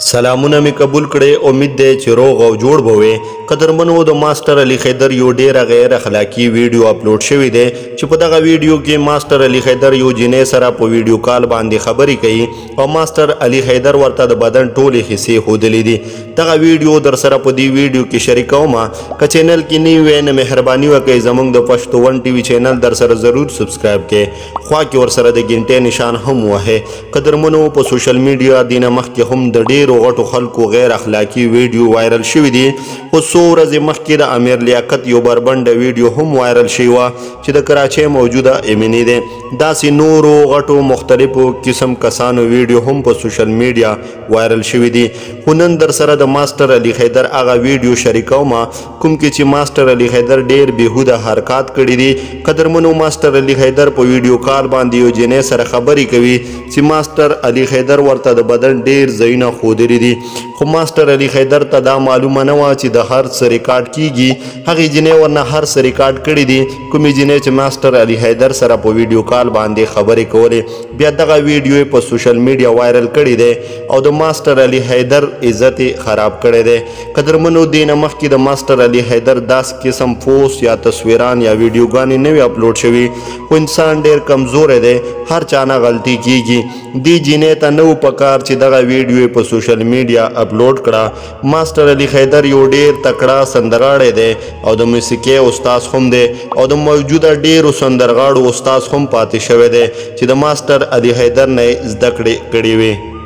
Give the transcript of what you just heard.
سلامونه می قبول کړي امید دی چې روغ او جوړ بوي قدرمنو د ماستر علي خیدر یو ډیره غیر اخلاقی ویډیو اپلوډ شوی دی چې په دغه ویډیو کې ماستر علي خیدر یو جنې سره په ویډیو کال باندې خبرې کوي او ماستر علي خیدر ورته د بدن ټولې حصے خودلې دي دغه ویډیو در سره په دې ویډیو کې شریکوم که چینل کې نه وي نه مهرباني وکړئ زموږ د پښتو ون ټي وي چینل در سره ضرور سبسکرایب کړئ خوا کې ور سره د ګنټې نشان هم وهه قدرمنو په سوشل میډیا دینه مخکې هم د ډیر غټو خلکو غیر اخلاقی ویډیو وایرل شوی دی خو څو ورځې مخکې د امیر لیاقت یو بربنډه ویډیو هم وایرل شوی وه چې د کراچۍ موجوده ایمني دی داسې نورو غټو مختلفو قسم کسانو ویډیو هم په سوشل میډیا وایرل شوی دی خو نن در سره د ماستر علي خیدر هغه ویډیو شریکوم کوم کې چې ماستر علي خیدر ډیر بېهوده حرکات کړي دي قدرمنو ماستر علي خیدر په ویډیو کال باندې یو جنې سره خبرې کوي چې ماستر علي خیدر ورته د بدن ډیر ځایونه ښودلي دي خو ماستر علي خیدر ته دا معلومه نه وه چې د هر څه ریکارډ کیږي هغې جنې ورنه هر څه ریکارډ کړي دي کومې جنې چې ماستر علي خیدر سره په ویډیو کال باندې خبرې کولې بیا دغه ویډیو په سوشل میډیا وایرل کړی دی او د ماستر علي خیدر عزت خراب کړی دی قدرمنو دې نه مخکې د ماستر علي خیدر داسې قسم پوسټ یا تصویران یا ویډیوګانې نه وي اپلوډ شوي خو انسان ډېر کمزوری دی هر چا نه غلطي کیږي دې جنې ته نه و پکار چې دغه ویډیو په سوشل میډیا اپلوډ کړه ماستر علي خیدر یو ډېر تکړه سندرغاړی دی او د موسیقۍ استاد هم دی او د موجوده ډېرو سندرغاړو استاد هم پاتې شوی دی چې د ماستر علي خیدر نه یې زده کړې کړې وي